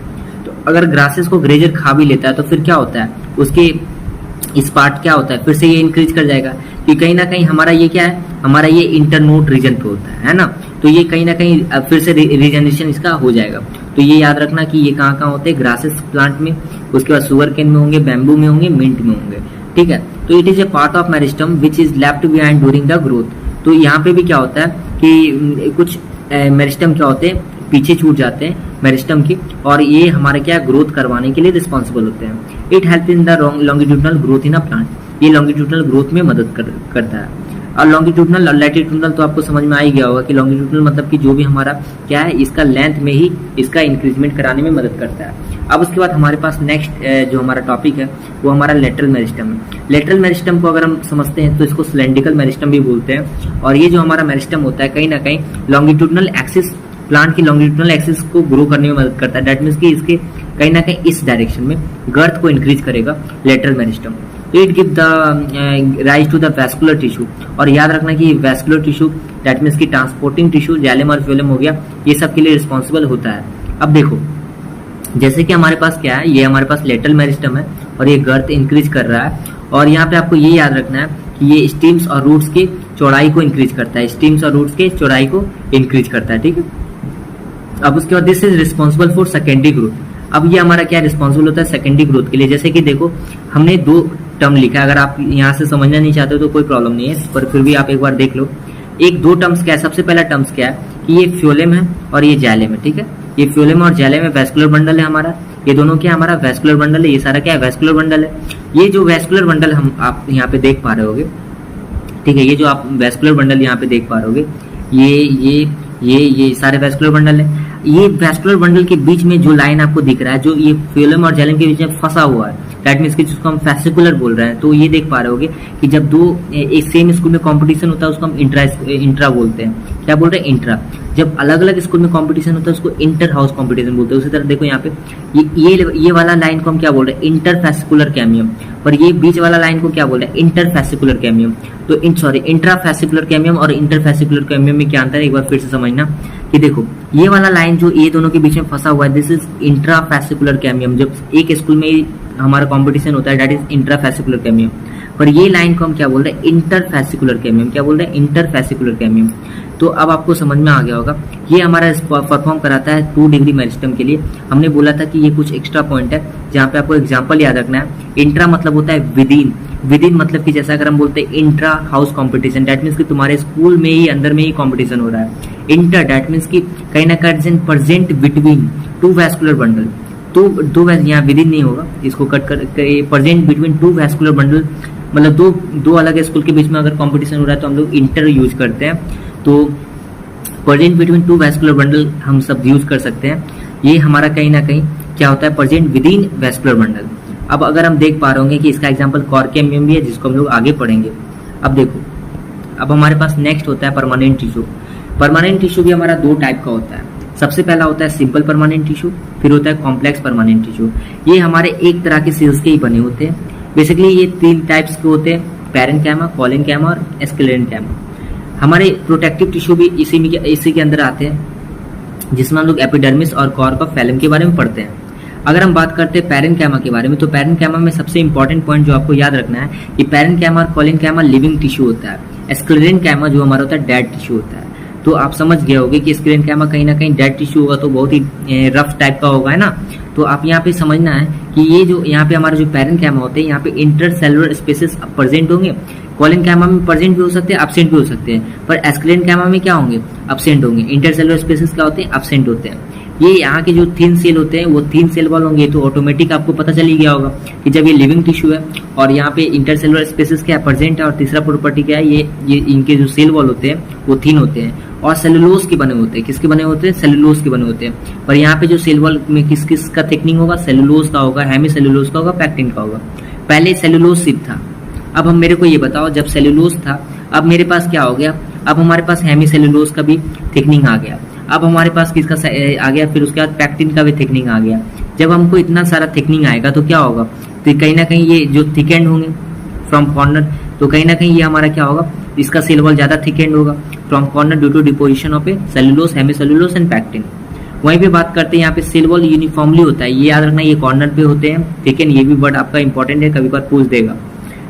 तो अगर ग्रासेस को ग्रेजर खा भी लेता है तो फिर क्या होता है, उसके इस पार्ट क्या होता है, फिर से ये इंक्रीज कर जाएगा कि कहीं ना कहीं हमारा ये क्या है, हमारा ये इंटरनोड रीजन पे होता है ना। तो ये कहीं ना कहीं फिर से रीजनरेशन इसका हो जाएगा। तो ये याद रखना कि ये कहाँ कहाँ होते हैं, ग्रासेस प्लांट में, उसके बाद सुगर केन में होंगे, बैम्बू में होंगे, मिंट में होंगे। ठीक है, तो it is A part of meristem which is left behind during the growth. तो यहाँ पे भी क्या होता है कि कुछ मेरिस्टम क्या होते हैं, पीछे छूट जाते हैं मेरिस्टम की, और ये हमारे क्या ग्रोथ करवाने के लिए रिस्पॉन्सिबल होते हैं। It help in the longitudinal growth in a plant. ये लॉन्गिट्यूडनल ग्रोथ में मदद करता है। और लॉन्गिट्यूडनल और लैटिट्यूडनल तो आपको समझ में आ ही गया होगा कि लॉन्गिट्यूडनल मतलब कि जो भी हमारा क्या है, इसका लेंथ में ही इसका इंक्रीजमेंट कराने में मदद करता है। अब उसके बाद हमारे पास नेक्स्ट जो हमारा टॉपिक है वो हमारा लेटरल मेरिस्टम है। लेटरल मेरिस्टम को अगर हम समझते हैं तो इसको सिलेंड्रिकल मेरिस्टम भी बोलते हैं। और ये जो हमारा मेरिस्टम होता है कहीं ना कहीं लॉन्गिट्यूडनल एक्सिस, प्लांट की लॉन्गिट्यूडनल एक्सिस को ग्रो करने में मदद करता है। दैट मीन्स कि इसके कहीं ना कहीं इस डायरेक्शन में गर्थ को इंक्रीज करेगा lateral meristem. It give the rise to the vascular tissue. और याद रखना कि वैस्कुलर टिश्यू दैट मीन्स की ट्रांसपोर्टिंग टिश्यू, जाइलम और फ्लोएम हो गया, ये सब के लिए रिस्पॉन्सिबल होता है। अब देखो जैसे कि हमारे पास क्या है, ये हमारे पास लेटरल मेरिस्टम है और ये गर्थ इंक्रीज कर रहा है। और यहाँ पे आपको ये याद रखना है कि ये स्टेम्स और रूट्स की चौड़ाई को इंक्रीज करता है, स्टेम्स और रूट्स के चौड़ाई को इंक्रीज करता है। ठीक है, अब उसके बाद this is responsible for secondary growth. अब ये हमारा क्या रिस्पॉन्सिबल होता है सेकेंडरी ग्रोथ के लिए। जैसे कि देखो हमने दो टर्म लिखा है, अगर आप यहाँ से समझना नहीं चाहते हो तो कोई प्रॉब्लम नहीं है, पर फिर भी आप एक बार देख लो। एक दो टर्म्स क्या है, सबसे पहला टर्म्स क्या है कि ये फ्लोएम है और ये जाइलम है। ठीक है, ये फ्लोएम और जाइलम में वैस्कुलर बंडल है हमारा, ये दोनों क्या हमारा वैस्कुलर बंडल है, ये सारा क्या है वैस्कुलर बंडल है। ये जो वैस्कुलर बंडल हम आप यहाँ पे देख पा रहे होगे, ठीक है, ये जो आप वैस्कुलर बंडल यहाँ पे देख पा रहे होगे, ये सारे वैस्कुलर बंडल है। ये वैस्कुलर बंडल के बीच में जो लाइन आपको दिख रहा है, जो ये फ्लोएम और जाइलम के बीच में फंसा हुआ है, दैट मीन्स कि जिसको हम फैसिकुलर बोल रहे हैं। तो ये देख पा रहे होगे कि जब दो एक सेम स्कूल में कंपटीशन होता है उसको हम इंट्रा बोलते हैं। क्या बोल रहे हैं, इंट्रा। जब अलग अलग स्कूल में कंपटीशन होता है उसको इंटर हाउस कंपटीशन बोलते हैं। उसी तरह देखो यहाँ पे ये वाला लाइन को हम क्या बोल रहे हैं, इंटर फैसिकुलर कैमियम, और ये बीच वाला लाइन को क्या बोल रहे हैं, इंटर फैसिकुलर कैमियम। तो इंट्रा फैसिकुलर कैमियम और इंटर फैसिकुलर कैमियम में क्या अंतर है, एक बार फिर से समझना कि देखो ये वाला लाइन जो ये दोनों के बीच में फंसा हुआ है, दिस इज इंट्रा फैसिकुलर कैमियम। जब एक स्कूल में हमारा कंपटीशन होता है दैट इज इंट्रा फैसिकुलर कैमियम। पर ये लाइन को हम क्या बोल रहे हैं, इंटरफेसिकुलर कैमियम। क्या बोल रहे हैं, इंटरफेसिकुलर कैमियम। तो अब आपको समझ में आ गया होगा, ये हमारा परफॉर्म कराता है 2 डिग्री मेरिस्टम के लिए। हमने बोला था कि ये कुछ एक्स्ट्रा पॉइंट है जहाँ पे आपको एग्जाम्पल याद रखना है। इंट्रा मतलब होता है विदिन, विदिन मतलब कि जैसा अगर हम बोलते हैं intra house competition, that means कि तुम्हारे स्कूल में ही अंदर में ही कंपटीशन हो रहा है। इंटर दैट मीन्स कि कहीं ना कहीं प्रेजेंट बिटवीन 2 वैस्कुलर बंडल। तो यहाँ विदिन नहीं होगा, इसको कट कर प्रेजेंट बिटवीन 2 वैस्कुलर बंडल, मतलब दो अलग स्कूल के बीच में अगर कंपटीशन हो रहा है तो हम लोग इंटर यूज करते हैं। तो प्रेजेंट बिटवीन 2 वैस्कुलर बंडल हम सब यूज कर सकते हैं। ये हमारा कहीं ना कहीं क्या होता है, प्रेजेंट विदिन वैस्कुलर बंडल। अब अगर हम देख पा रहे होंगे कि इसका एग्जांपल कॉर्केमियम भी है, जिसको हम लोग आगे पढ़ेंगे। अब देखो, अब हमारे पास नेक्स्ट होता है परमानेंट टिश्यू। परमानेंट टिश्यू भी हमारा 2 टाइप का होता है। सबसे पहला होता है सिंपल परमानेंट टिश्यू, फिर होता है कॉम्प्लेक्स परमानेंट टिश्यू। ये हमारे एक तरह के सेल्स के ही बने होते हैं। बेसिकली ये 3 टाइप्स के होते हैं, पैरेन्काइमा, कोलिनकाइमा और स्क्लेरेन्काइमा। हमारे प्रोटेक्टिव टिश्यू भी इसी के अंदर आते हैं, जिसमें हम लोग एपिडर्मिस और कॉर्क ऑफ फैलम के बारे में पढ़ते हैं। अगर हम बात करते हैं पैरेन्काइमा के बारे में, तो पैरेन्काइमा में सबसे इंपॉर्टेंट पॉइंट जो आपको याद रखना है कि पैरेन्काइमा और कोलिनकाइमा लिविंग टिश्यू होता है। स्क्लेरेन्काइमा जो हमारा होता है डेड टिश्यू होता है। तो आप समझ गए होंगे कि स्क्लेरेन्काइमा कहीं ना कहीं डेड टिश्यू होगा, तो बहुत ही रफ टाइप का होगा, है ना। तो आप यहाँ पे समझना है कि ये जो यहाँ पे हमारा जो पैरेन्काइमा होते हैं, यहाँ पे इंटरसेलुलर स्पेसेस प्रेजेंट होंगे। कोलिनकाइमा में प्रेजेंट भी हो सकते हैं, एब्सेंट भी हो सकते हैं, पर स्क्लेरेन्काइमा में क्या होंगे, एब्सेंट होंगे। इंटरसेलुलर स्पेसेस क्या होते हैं, एब्सेंट होते हैं। ये यहाँ के जो थिन सेल होते हैं वो थिन सेल वॉल होंगे, तो ऑटोमेटिक आपको पता चल ही गया होगा कि जब ये लिविंग टिश्यू है और यहाँ पे इंटरसेलुलर स्पेसेस क्या प्रेजेंट है, और तीसरा प्रॉपर्टी क्या है, ये इनके जो सेल वॉल होते हैं वो थिन होते हैं और सेलुलोज के बने होते हैं। किसके बने होते हैं, सेलुलोज के बने होते हैं। पर यहाँ पे जो सेल वॉल में किस किस का थिकनिंग होगा, सेलुलोज का होगा, हेमी सेलुलोज का होगा, पैक्टिन का होगा। पहले सेलुलोज सिर्फ था। अब हम मेरे को ये बताओ, जब सेलुलोज था अब मेरे पास क्या हो गया, अब हमारे पास हेमी सेलुलोज का भी थिकनिंग आ गया। अब हमारे पास किसका आ गया, फिर उसके बाद पैक्टिन का भी थिकनिंग आ गया। जब हमको इतना सारा थिकनिंग आएगा तो क्या होगा, तो कहीं ना कहीं ये जो थिकेंड होंगे फ्रॉम कॉर्नर, तो कहीं ना कहीं ये हमारा क्या होगा, इसका सेल वॉल ज्यादा थिकेंड होगा from corner due to deposition of a cellulose, hemicellulose and pectin. वहीं पे बात करते हैं यहाँ पे सेल वॉल यूनिफॉर्मली होता है। ये याद रखना, ये कॉर्नर पे होते हैं, थिकेंड। ये भी वर्ड आपका इंपॉर्टेंट है, कभी बार पूछ देगा।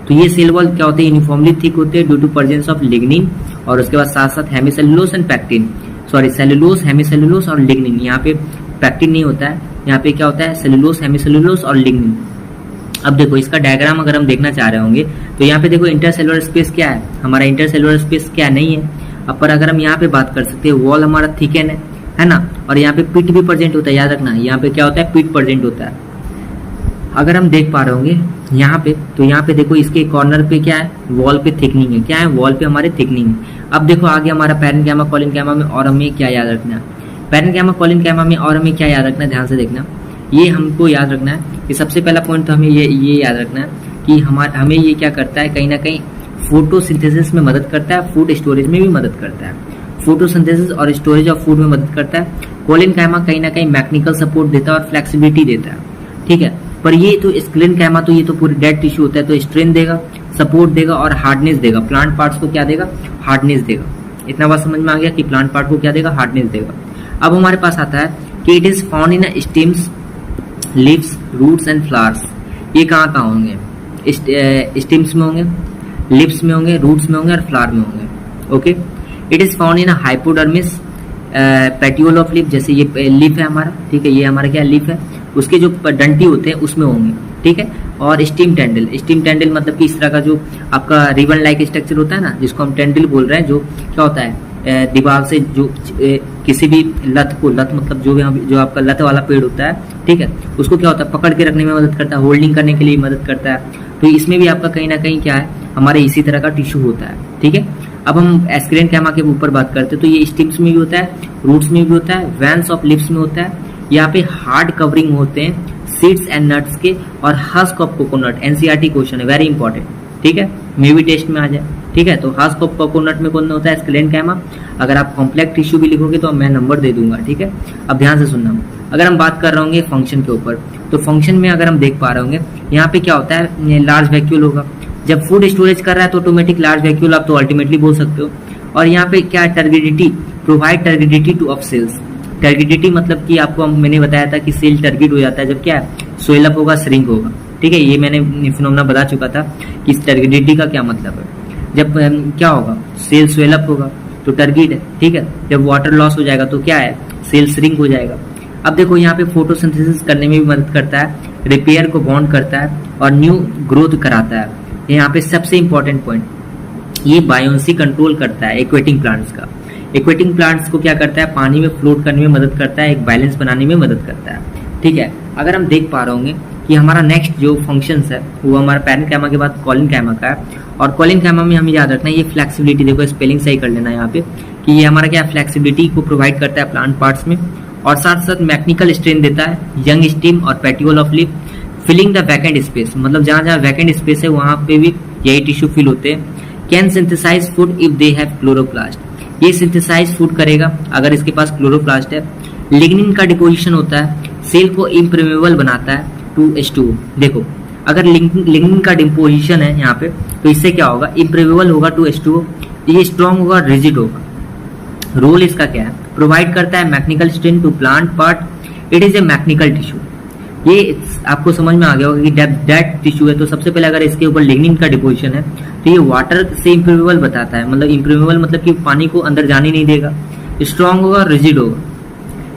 तो ये सेल वॉल क्या होते हैं, यूनिफॉर्मली थिक होते हैं due to presence of lignin, और उसके बाद साथ साथ hemicellulose and pectin. Sorry, cellulose, hemicellulose और लिग्निन। यहाँ पे पैक्टिन नहीं होता है, यहाँ पे क्या होता है, सेलुलोज, हेमी सेलुलोज और लिग्निन। अब देखो इसका डायग्राम अगर हम देखना चाह रहे होंगे तो यहाँ पे देखो इंटरसेलुलर स्पेस क्या है, हमारा इंटरसेलुलर स्पेस क्या नहीं है। अब पर अगर हम यहाँ पे बात कर सकते हैं, वॉल हमारा थिकन है ना, और यहाँ पे पिट भी प्रेजेंट होता है। याद रखना, यहाँ पे क्या होता है, पिट प्रेजेंट होता है। अगर हम देख पा रहे होंगे यहाँ पे, तो यहाँ पे देखो इसके कॉर्नर पे क्या है, वॉल पे थिकनिंग है। क्या है, वॉल पे हमारे थिकनिंग है। अब देखो आगे हमारा पैरेन्काइमा, कोलिनकाइमा में और हमें क्या याद रखना है, पैरेन्काइमा, कोलिनकाइमा में और हमें क्या याद रखना है, ध्यान से देखना। ये हमको याद रखना है कि सबसे पहला पॉइंट तो हमें ये याद रखना है कि हमें ये क्या करता है, कहीं ना कहीं फोटोसिंथेसिस में मदद करता है, फूड स्टोरेज में भी मदद करता है। फोटोसिंथेसिस और स्टोरेज ऑफ फूड में मदद करता है। कोलिनकाइमा कहीं ना कहीं मैकेनिकल सपोर्ट देता है और फ्लेक्सिबिलिटी देता है, ठीक है। पर ये तो स्क्लेरेन्काइमा, तो ये तो पूरी डेड टिश्यू होता है, तो स्ट्रेंथ देगा, सपोर्ट देगा और हार्डनेस देगा। प्लांट पार्ट्स को क्या देगा, हार्डनेस देगा। इतना बात समझ में आ गया कि प्लांट पार्ट को क्या देगा, हार्डनेस देगा। अब हमारे पास आता है कि it is found in stems, leaves, roots and flowers. ये कहाँ कहाँ होंगे, स्टेम्स में होंगे, लिप्स में होंगे, रूट्स में होंगे और फ्लावर में होंगे। Okay, it is found in hypodermis, petiole of leaf, जैसे ये लीफ है हमारा, ठीक है, ये हमारा क्या लीफ है, उसके जो डंटी होते हैं उसमें होंगे, ठीक है। और स्टीम टेंडल, स्टीम टेंडल मतलब कि इस तरह का जो आपका रिबन लाइक स्ट्रक्चर होता है ना, जिसको हम टेंडल बोल रहे हैं, जो क्या होता है, दीवार से जो किसी भी लत को, लत मतलब जो आपका लत वाला पेड़ होता है, ठीक है, उसको क्या होता है, पकड़ के रखने में मदद करता है, होल्डिंग करने के लिए मदद करता है। तो इसमें भी आपका कहीं ना कहीं क्या है, हमारे इसी तरह का टिश्यू होता है, ठीक है। अब हम स्क्लेरेन्काइमा के ऊपर बात करते हैं, तो ये स्टिम्स में भी होता है, रूट्स में भी होता है, वैन्स ऑफ लिप्स में होता है। यहाँ पे हार्ड कवरिंग होते हैं सीड्स एंड नट्स के, और husk of coconut, NCERT question है, वेरी इंपॉर्टेंट, ठीक है, मे भी टेस्ट में आ जाए, ठीक है। तो हस्क ऑफ कोकोनट में कौन होता है, स्क्लेरेन्काइमा। अगर आप कॉम्प्लेक्स टिश्यू भी लिखोगे तो मैं नंबर दे दूंगा, ठीक है। अब ध्यान से सुनना, अगर हम बात कर रहे होंगे फंक्शन के ऊपर, तो फंक्शन में अगर हम देख पा रहे होंगे, यहाँ पे क्या होता है, लार्ज वैक्यूल होगा। जब फूड स्टोरेज कर रहा है तो ऑटोमेटिक लार्ज वैक्यूल आप तो अल्टीमेटली बोल सकते हो। और यहाँ पे क्या, टर्गिडिटी, प्रोवाइड टर्गिडिटी टू ऑफ सेल्स। टर्गिडिटी मतलब कि आपको मैंने बताया था कि सेल टर्गिड हो जाता है जब क्या है, स्वेल अप होगा, श्रिंक होगा, ठीक है, ये मैंने फिनोमेना बता चुका था कि इस टर्गिडिटी का क्या मतलब है। जब क्या होगा, सेल स्वेल अप होगा तो टर्गिड है, ठीक है। जब वाटर लॉस हो जाएगा तो क्या है, सेल श्रिंक हो जाएगा। अब देखो यहाँ पे फोटोसिंथेसिस करने में भी मदद करता है, रिपेयर को बॉन्ड करता है और न्यू ग्रोथ कराता है। यहाँ पे सबसे इंपॉर्टेंट पॉइंट, ये बायोन्सी कंट्रोल करता है एक्वेटिक प्लांट्स का। एक्वेटिक प्लांट्स को क्या करता है, पानी में फ्लोट करने में मदद करता है, एक बैलेंस बनाने में मदद करता है, ठीक है। अगर हम देख पा रहे होंगे कि हमारा नेक्स्ट जो फंक्शंस है वो हमारा पैरेन्काइमा के बाद कोलिनकाइमा का है, और कोलिनकाइमा में हमें याद रखना है ये फ्लेक्सिबिलिटी, देखो स्पेलिंग सही कर लेना है यहाँ पे, कि ये हमारा क्या फ्लेक्सिबिलिटी को प्रोवाइड करता है प्लांट पार्ट्स में, और साथ साथ मैकेनिकल स्ट्रेन देता है, यंग स्टेम और petiole of leaf, filling the vacant space, मतलब जहाँ जहाँ वैकेंट स्पेस है वहाँ पे भी यही टिश्यू फिल होते हैं। Can synthesize food if they have chloroplast, ये सिंथेसाइज फूड करेगा अगर इसके पास क्लोरोप्लास्ट है। लिग्निन का डिपोजिशन होता है, सेल को इम्प्रेमेबल बनाता है टू H2O। देखो अगर लिग्निन का डिपोजिशन है यहाँ पे तो इससे क्या होगा, इम्प्रेमेबल होगा टू H2O, ये स्ट्रॉन्ग होगा, रिजिड होगा। रोल इसका क्या है, प्रोवाइड करता है mechanical strain to plant part, it is a mechanical tissue. ये आपको समझ में आ गया होगा कि डेड टिश्यू है, तो सबसे पहले अगर इसके ऊपर लिग्निन का डिपोजिशन है तो ये वाटर से इम्प्रेमेबल बताता है, मतलब इम्प्रेमेबल मतलब कि पानी को अंदर जाने नहीं देगा, स्ट्रॉन्ग होगा, रिजिड होगा।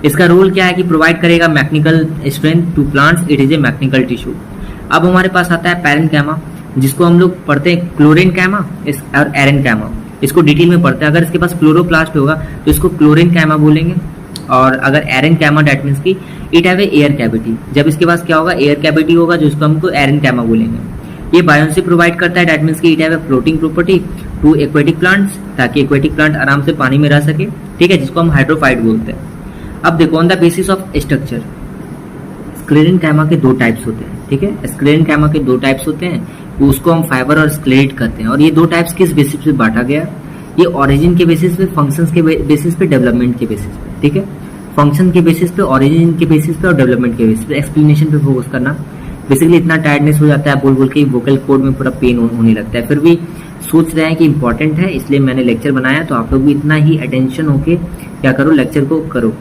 इसका रोल क्या है कि प्रोवाइड करेगा mechanical strength to plants, it is a mechanical tissue. अब हमारे पास आता है पैरेन्काइमा, जिसको हम लोग पढ़ते हैं क्लोरेनकाइमा और एरेनकाइमा, इसको डिटेल में पढ़ते हैं। अगर इसके पास क्लोरोप्लास्ट होगा तो इसको क्लोरेनकाइमा बोलेंगे, और अगर एरेनकाइमा डेट मीन्स की it have A air cavity, जब इसके पास क्या होगा, एयर कैविटी होगा, जो इसको हमको एरेनकाइमा बोलेंगे। ये बायोन्सी प्रोवाइड करता है, डेट मीन्स की it have a floating property to aquatic plants, ताकि एक्वेटिक प्लांट आराम से पानी में रह सके, ठीक है, जिसको हम हाइड्रोफाइट बोलते हैं। अब देखो on the basis of structure, sclerenchyma के दो टाइप्स होते हैं, ठीक है, स्क्लेरेनकाइमा के दो टाइप्स होते हैं, उसको हम फाइबर और स्क्लेरेट करते हैं। और ये दो टाइप्स किस बेसिस पे बांटा गया, ये ओरिजिन के बेसिस पे, फंक्शंस के बेसिस पे, डेवलपमेंट के बेसिस पे, ठीक है, फंक्शन के बेसिस पे, ओरिजिन के बेसिस पे और डेवलपमेंट के बेसिस पे। एक्सप्लेनेशन पे फोकस करना, बेसिकली इतना टायर्डनेस हो जाता है बोल बोल के, वोकल कोड में पूरा पेन होने लगता है, फिर भी सोच रहे हैं कि इंपॉर्टेंट है इसलिए मैंने लेक्चर बनाया, तो आप लोग भी इतना ही अटेंशन होके क्या करो, लेक्चर को करो,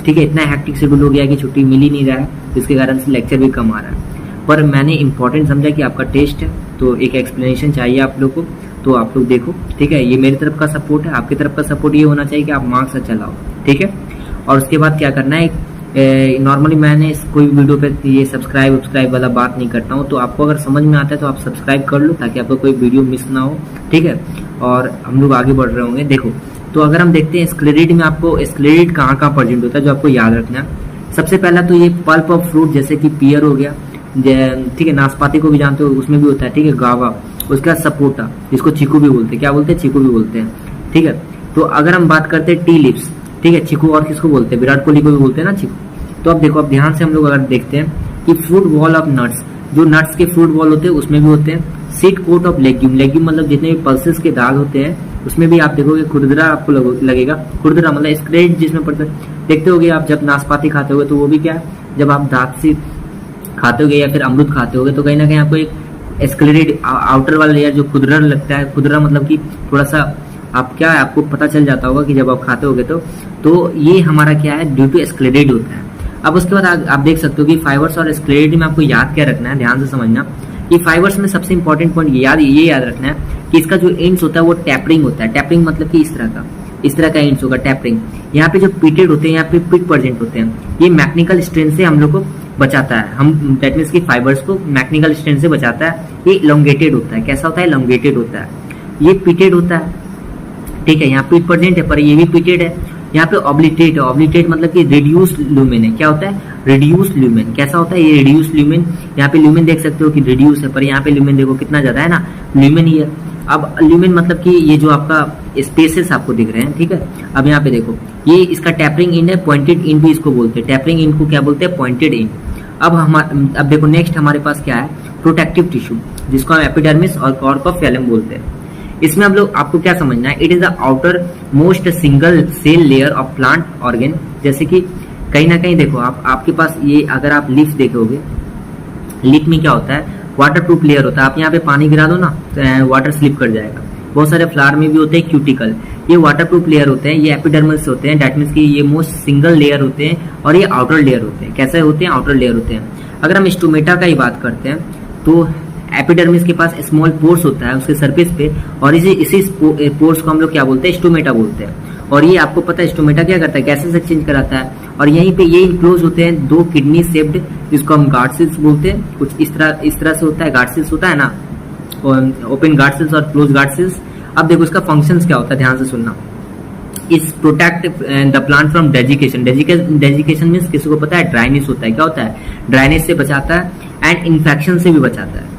ठीक है। इतना हैक्टिक शेड्यूल हो गया कि छुट्टी मिल ही नहीं रहा है, जिसके कारण से लेक्चर भी कम आ रहा है, पर मैंने इंपॉर्टेंट समझा कि आपका टेस्ट है तो एक एक्सप्लेनेशन चाहिए आप लोग को, तो आप लोग देखो, ठीक है। ये मेरी तरफ का सपोर्ट है, आपकी तरफ का सपोर्ट ये होना चाहिए कि आप मार्क्स अच्छा लाओ, ठीक है। और उसके बाद क्या करना है, नॉर्मली मैंने कोई वीडियो पे ये सब्सक्राइब वाला बात नहीं करता हूँ, तो आपको अगर समझ में आता है तो आप सब्सक्राइब कर लो ताकि आपको कोई वीडियो मिस ना हो, ठीक है। और हम लोग आगे बढ़ रहे होंगे। देखो तो अगर हम देखते हैं स्क्लेरेट में, आपको स्क्लेरेट कहाँ कहाँ प्रेजेंट होता है जो आपको याद रखना है। सबसे पहला तो ये पल्प ऑफ फ्रूट, जैसे कि पियर हो गया, ठीक है, नाशपाती को भी जानते हो, उसमें भी होता है, ठीक है, गावा। उसके बाद सपोटा, जिसको चीकू भी बोलते हैं, क्या बोलते हैं, चीकू भी बोलते हैं, ठीक है। तो अगर हम बात करते हैं टी लिप्स, ठीक है, चीकू और किसको बोलते हैं, विराट कोहली को भी बोलते हैं ना चीकू। तो अब देखो, अब ध्यान से हम लोग अगर देखते हैं कि फ्रूट वॉल ऑफ नट्स, जो नट्स के फ्रूट वॉल होते हैं उसमें भी होते हैं। Seed coat of legume, legume मतलब जितने भी पल्सेस के दाग होते हैं उसमें भी आप देखोगे खुरदरा आपको लगेगा। खुरदरा मतलब स्क्रेच जिसमें पड़ता है, देखते होगे आप जब नाशपाती खाते होगे तो वो भी क्या, जब आप दांत से खाते होगे या फिर अमरूद खाते होगे तो कहीं ना कहीं आपको एक स्क्लेरेट आउटर वाला लेयर जो खुरदरा लगता है, खुरदरा मतलब कि थोड़ा सा आप क्या है, आपको पता चल जाता होगा कि जब आप खाते होगे तो ये हमारा क्या है, ड्यू टू स्क्लेरेट होता है। अब उसके बाद आप देख सकते हो कि फाइबर्स और स्क्लेरेट में आपको याद क्या रखना है, ध्यान से समझना कि फाइबर्स में सबसे इंपॉर्टेंट पॉइंट ये याद रखना है कि इसका जो एंड्स होता है वो टैपरिंग होता है। टैपरिंग मतलब कि इस तरह का एंड्स होगा टैपरिंग। यहाँ पे जो पिटेड होते हैं, यहाँ पे पिट प्रेजेंट होते हैं, ये मैकेनिकल स्ट्रेन से हम लोग को बचाता है, हम दैट मीन्स की फाइबर्स को मैकेनिकल स्ट्रेन से बचाता है। ये इलोंगेटेड होता है, कैसा होता है, इलोंगेटेड होता है। ये पिटेड होता है, ठीक है, यहाँ पिट प्रेजेंट है पर ये भी पिटेड है। यहाँ पे ऑब्लिटेट है, ऑब्लिटेट मतलब कि रिड्यूस ल्यूमेन है। क्या होता है, रिड्यूस ल्यूमेन। कैसा होता है ये रिड्यूस ल्यूमेन, यहाँ पे ल्यूमेन देख सकते हो कि रिड्यूस है, पर यहाँ पे ल्यूमेन देखो कितना ज्यादा है ना, ल्यूमेन ही है। अब ल्यूमेन मतलब कि ये जो आपका स्पेसेस आपको दिख रहे हैं, ठीक है। अब यहाँ पे देखो ये इसका टैपरिंग इन है, पॉइंटेड इन भी इसको बोलते हैं, टैपरिंग इन को क्या बोलते हैं, पॉइंटेड इन। अब देखो नेक्स्ट हमारे पास क्या है, प्रोटेक्टिव टिश्यू, जिसको हम एपिडर्मिस और कॉर्प ऑफ फैलम बोलते हैं। इसमें हम लोग आपको क्या समझना है, it is the outermost single cell layer of plant organ. जैसे कि कहीं ना कहीं देखो आपके पास ये, अगर आप लीफ देखोगे, लीफ में क्या होता है, वाटर प्रूफ लेयर होता है। आप यहाँ पे पानी गिरा दो ना तो वाटर स्लिप कर जाएगा। बहुत सारे फ्लावर में भी होते हैं क्यूटिकल, ये वाटर प्रूफ लेयर होते हैं, ये एपिडर्मिस होते हैं, दैट मीन्स कि ये मोस्ट सिंगल लेयर होते हैं और ये आउटर लेयर होते हैं। कैसे होते हैं, आउटर लेयर होते हैं। अगर हम स्टोमेटा का ही बात करते हैं तो एपिडर्मिस के पास स्मॉल पोर्स होता है उसके सरफेस पे, और इसी पोर्स को हम लोग क्या बोलते हैं, स्टोमेटा बोलते हैं। और ये आपको पता है स्टोमेटा क्या करता है, गैसेस एक्सचेंज कराता है। और यहीं पे ये इनक्लोज होते हैं दो किडनी शेप्ड, जिसको हम गार्ड सेल्स बोलते हैं। कुछ इस तरह से होता है, गार्ड सेल्स होता है ना, ओपन गार्ड सेल्स और क्लोज गार्ड सेल्स। अब देखो इसका फंक्शंस क्या होता है, ध्यान से सुनना। इस protect the plant from desiccation. Desiccation means किसी को पता है ड्राइनेस होता है, क्या होता है, ड्राइनेस से बचाता है एंड इन्फेक्शन से भी बचाता है।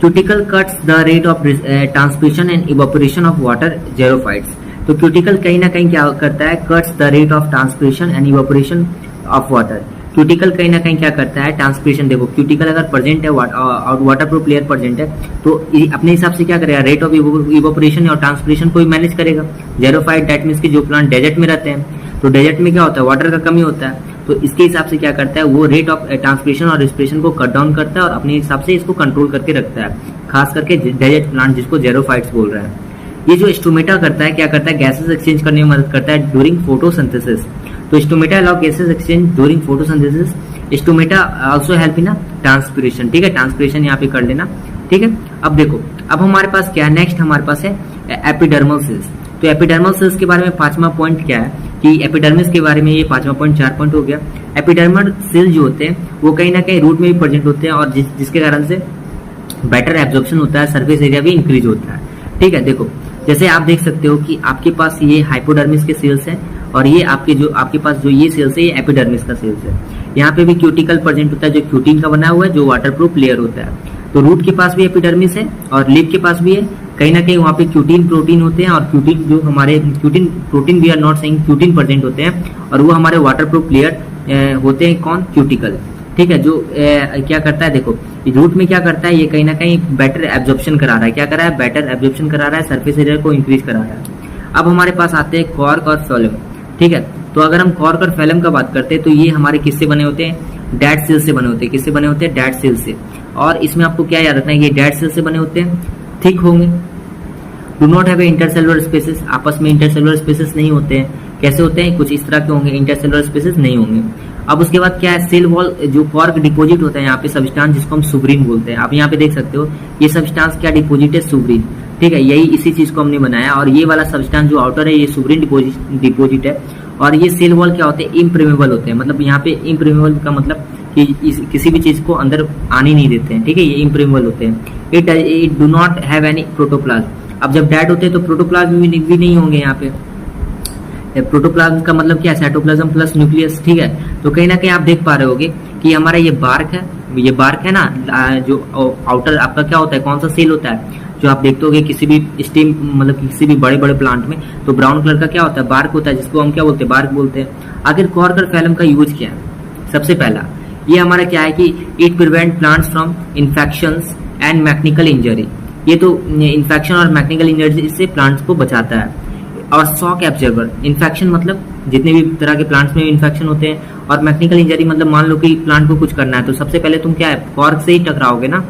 Cuticle cuts the rate of transpiration and evaporation of water xerophytes. तो क्यूटिकल कहीं ना कहीं क्या करता है, cuts the rate of transpiration and evaporation of water. Cuticle कहीं ना कहीं क्या करता है, ट्रांसपिरेशन। देखो क्यूटिकल अगर प्रेजेंट है, वाटर प्रूफ लेयर प्रेजेंट है, तो अपने हिसाब से क्या करेगा, रेट ऑफ इवेपोरेशन और ट्रांसपिरेशन को भी मैनेज करेगा। जेरोफाइट दैट मीन्स कि जो प्लांट डेजर्ट में रहते हैं, तो डेजर्ट में क्या होता है, वाटर का कमी होता है, तो इसके हिसाब से क्या करता है, वो रेट ऑफ ट्रांसपिरेशन और रेस्पिरेशन को कट डाउन करता है और अपने हिसाब से इसको कंट्रोल करके रखता है, खास करके डेजर्ट प्लांट जिसको जेरोफाइट्स बोल रहे हैं। ये जो स्टोमेटा करता है, क्या करता है, गैसेस एक्सचेंज करने में मदद करता है ड्यूरिंग फोटोसिंथेसिस। तो stomata allow gases exchange during photosynthesis. Stomata also help in transpiration, ठीक है, ट्रांसपिरेशन यहाँ पे कर लेना, ठीक है। अब देखो, अब हमारे पास क्या है, नेक्स्ट हमारे पास है एपिडर्मल सेल्स। तो एपिडर्मल सेल्स के बारे में पांचवा पॉइंट क्या है कि एपिडर्मिस के बारे में ये पांचवा पॉइंट 4 पॉइंट हो गया। एपिडर्मल सेल जो होते हैं वो कहीं ना कहीं रूट में भी प्रेजेंट होते हैं और जिसके कारण से बेटर एब्जॉर्प्शन होता है, सरफेस एरिया भी इंक्रीज होता है, ठीक है। देखो जैसे आप देख सकते हो कि आपके पास ये हाइपोडर्मिस के सेल्स हैं और ये आपके पास जो ये सेल्स है ये एपिडर्मिस का सेल्स है। यहाँ पे भी क्यूटिकल प्रेजेंट होता है जो क्यूटिन का बना हुआ है, जो वाटरप्रूफ लेयर होता है। तो रूट के पास भी एपिडर्मिस है और लीफ के पास भी है, कहीं ना कहीं वहाँ पे क्यूटिन प्रोटीन होते हैं और क्यूटिन जो हमारे cutin protein we are not saying cutin present होते हैं और वो हमारे वाटरप्रूफ लेयर होते हैं, कौन, क्यूटिकल, ठीक है। जो क्या करता है, देखो रूट में क्या करता है, ये कहीं ना कहीं बेटर एब्जॉर्प्शन करा रहा है, क्या करा है, बेटर एब्जॉर्प्शन करा रहा है, सरफेस एरिया को इंक्रीज करा रहा है। अब हमारे पास आते हैं कॉर्क और फैलम, ठीक है। तो अगर हम कॉर्क और फैलम का बात करते हैं तो ये हमारे किससे बने होते हैं, डेड सेल से बने होते हैं। किससे बने होते हैं, डेड सेल से। और इसमें आपको क्या याद रखना है, ये डेड सेल से बने होते हैं, थिक होंगे, do not have intercellular spaces, आपस में इंटरसेलुलर स्पेसेस नहीं होते हैं। कैसे होते हैं, कुछ इस तरह के होंगे, इंटरसेलुलर स्पेसेस नहीं होंगे। अब उसके बाद क्या है, सेल वॉल जो कॉर्क डिपोजिट होता है यहाँ पे सब्सटेंस जिसको हम सुब्रीन बोलते हैं। आप यहाँ पे देख सकते हो ये सब्सटेंस क्या डिपोजिट है, सुब्रीन, ठीक है। यही इसी चीज को हमने बनाया और ये वाला सब्सटेंस जो आउटर है ये सुब्रीन डिपोजिट है। और ये सेल वॉल क्या होते हैं, इम्प्रेमेबल होते हैं। मतलब यहाँ पे इम्प्रेमेबल का मतलब कि किसी भी चीज को अंदर आने नहीं देते हैं, ठीक है, ये इम्प्रेमेबल होते हैं। It do not have any protoplasm. अब जब डेड होते हैं तो प्रोटोप्लाज्म भी नहीं होंगे यहाँ पे। प्रोटोप्लाज्म का मतलब क्या है, साइटोप्लाज्म प्लस न्यूक्लियस, ठीक है। तो कहीं ना कहीं आप देख पा रहे होगे कि हमारा ये बार्क है ना, जो आउटर आपका क्या होता है, कौन सा सेल होता है, जो आप देखते होगे किसी भी स्टेम मतलब किसी भी बड़े बड़े प्लांट में, तो ब्राउन कलर का क्या होता है, बार्क होता है, जिसको हम क्या बोलते हैं, बार्क बोलते हैं। आखिर कॉर्क और फैलम का यूज क्या है, सबसे पहला ये हमारा क्या है कि it prevent plants from infections and mechanical injury. ये तो इन्फेक्शन और मैकेनिकल इंजरी से प्लांट्स को बचाता है। और शॉक एब्जॉर्बर, इन्फेक्शन मतलब जितने भी तरह के प्लांट्स में इन्फेक्शन होते हैं, और मैकेनिकल इंजरी मतलब मान लो कि प्लांट को कुछ करना है तो सबसे पहले तुम क्या है, कॉर्क से ही टकराओगे ना,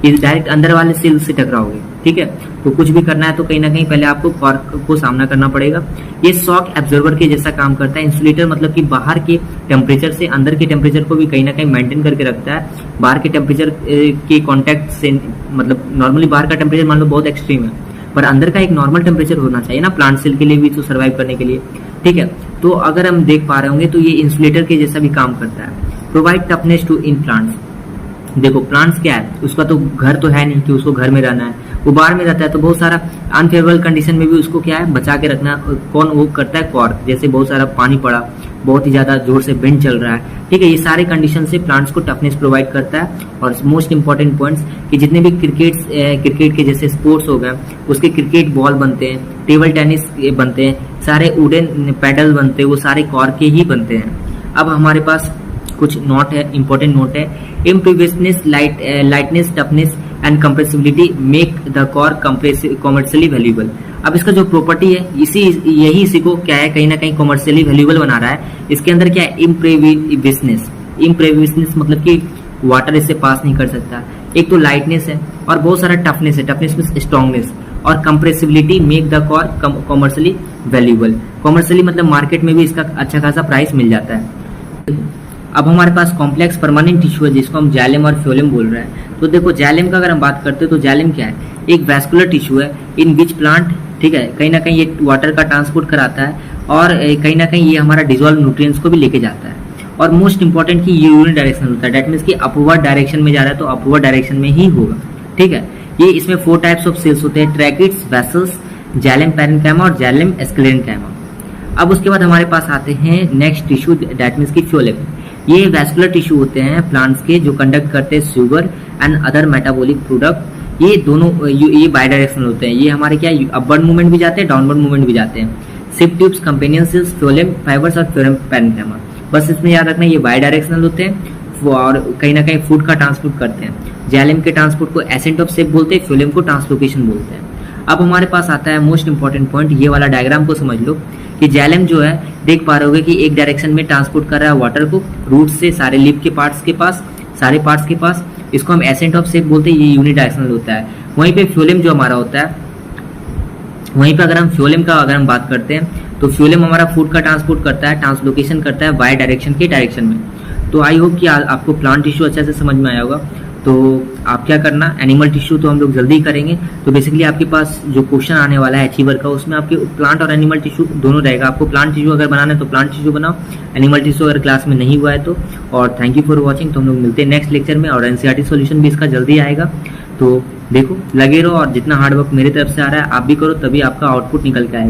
डायरेक्ट अंदर वाले सेल से टकराओगे, ठीक है। तो कुछ भी करना है तो कहीं ना कहीं पहले आपको कॉर्क को सामना करना पड़ेगा। ये शॉक एब्जॉर्बर के जैसा काम करता है। इंसुलेटर मतलब कि बाहर के टेम्परेचर से अंदर के टेम्परेचर को भी कहीं ना कहीं मेंटेन करके रखता है। बाहर के टेम्परेचर के कॉन्टेक्ट से, मतलब नॉर्मली बाहर का टेम्परेचर मान लो बहुत एक्सट्रीम है, पर अंदर का एक नॉर्मल टेम्परेचर होना चाहिए ना प्लांट सेल के लिए भी, तो सर्वाइव करने के लिए, ठीक है। तो अगर हम देख पा रहे होंगे तो ये इंसुलेटर के जैसा भी काम करता है। Provide toughness to in plants. देखो प्लांट्स क्या है, उसका तो घर तो है नहीं कि उसको घर में रहना है, वो बाहर में रहता है, तो बहुत सारा अनफेवरेबल कंडीशन में भी उसको क्या है, बचा के रखना। कौन वो करता है, कॉर्क। जैसे बहुत सारा पानी पड़ा, बहुत ही ज्यादा जोर से विंड चल रहा है, ठीक है, ये सारे कंडीशन से प्लांट्स को टफनेस प्रोवाइड करता है। और मोस्ट इंपॉर्टेंट पॉइंट्स कि जितने भी क्रिकेट के जैसे स्पोर्ट्स हो गए, उसके क्रिकेट बॉल बनते हैं, टेबल टेनिस बनते हैं, सारे वुडन पैडल बनते हैं, वो सारे कॉर्क के ही बनते हैं। अब हमारे पास कुछ नोट है, इंपॉर्टेंट नोट है। Impressiveness, lightness, toughness and compressibility make the cork commercially valuable. अब इसका जो प्रॉपर्टी है इसी को क्या है, कहीं ना कहीं कॉमर्शियली वैल्यूएबल बना रहा है। इसके अंदर क्या है, इम्प्रेविसनेस मतलब कि वाटर इससे पास नहीं कर सकता। एक तो लाइटनेस है और बहुत सारा टफनेस है, टफनेस मीन्स स्ट्रॉन्गनेस, और compressibility make the cork commercially valuable. Commercially मतलब मार्केट में भी इसका अच्छा खासा प्राइस मिल जाता है। अब हमारे पास कॉम्प्लेक्स परमानेंट टिश्यू है जिसको हम जाइलम और फ्लोएम बोल रहे हैं। तो देखो जाइलम का अगर हम बात करते हैं तो जाइलम क्या है, एक वैस्कुलर टिश्यू है इन विच प्लांट, ठीक है, कहीं ना कहीं ये वाटर का ट्रांसपोर्ट कराता है और कहीं ना कहीं ये हमारा डिजोल्व न्यूट्रिएंट्स को भी लेके जाता है। और मोस्ट इंपॉर्टेंट कि ये यूनिट डायरेक्शन होता है, डेट मीन्स कि अपवर्ड डायरेक्शन में जा रहा है तो अपवर्ड डायरेक्शन में ही होगा, ठीक है। ये इसमें 4 टाइप्स ऑफ सेल्स होते हैं, ट्रैकिड्स, वेसल्स, जाइलम पैरेन्काइमा और जाइलम स्क्लेरेन्काइमा। अब उसके बाद हमारे पास आते हैं नेक्स्ट टिश्यू, डेट मीन्स की फ्लोएम। ये वैस्कुलर टिश्यू होते हैं प्लांट्स के जो कंडक्ट करते हैं sugar and other metabolic product. ये दोनों ये बाई डायरेक्शनल होते हैं, ये हमारे क्या अपवर्ड मूवमेंट भी जाते हैं, डाउनवर्ड मूवमेंट भी जाते हैं। Sieve tubes, companion cells, phloem fibres और फ्लोएम पैरेन्काइमा, बस इसमें याद रखना ये बाई डायरेक्शनल होते हैं और कहीं ना कहीं फूड का ट्रांसपोर्ट करते हैं। जाइलम के ट्रांसपोर्ट को एसेंट ऑफ सेप बोलते हैं, फ्लोएम को ट्रांसलोकेशन बोलते हैं। अब हमारे पास आता है मोस्ट इंपॉर्टेंट पॉइंट, ये वाला डायग्राम को समझ लो कि जाइलम जो है देख पा रहे होगे कि एक डायरेक्शन में ट्रांसपोर्ट कर रहा है वाटर को रूट से सारे लीफ के पार्ट्स के पास, सारे पार्ट्स के पास, इसको हम एसेंट ऑफ सेप बोलते हैं, ये यूनिट डायरेक्शनल होता है। वहीं पे फ्लोएम जो हमारा होता है, वहीं पे अगर हम फ्लोएम का अगर हम बात करते हैं तो फ्लोएम हमारा फूड का ट्रांसपोर्ट करता है, ट्रांसलोकेशन करता है वाई डायरेक्शन के डायरेक्शन में। तो आई होप कि आपको प्लांट टिश्यू अच्छे से समझ में आया होगा। तो आप क्या करना, एनिमल टिश्यू तो हम लोग जल्दी ही करेंगे। तो बेसिकली आपके पास जो क्वेश्चन आने वाला है अचीवर का, उसमें आपके प्लांट और एनिमल टिश्यू दोनों रहेगा। आपको प्लांट टिश्यू अगर बनाना है तो प्लांट टिश्यू बनाओ, एनिमल टिश्यू अगर क्लास में नहीं हुआ है तो। और थैंक यू फॉर वॉचिंग। तो हम लोग मिलते हैं नेक्स्ट लेक्चर में और एनसीईआरटी सॉल्यूशन भी इसका जल्दी आएगा। तो देखो लगे रहो और जितना हार्डवर्क मेरी तरफ से आ रहा है आप भी करो, तभी आपका आउटपुट निकल के आएगा।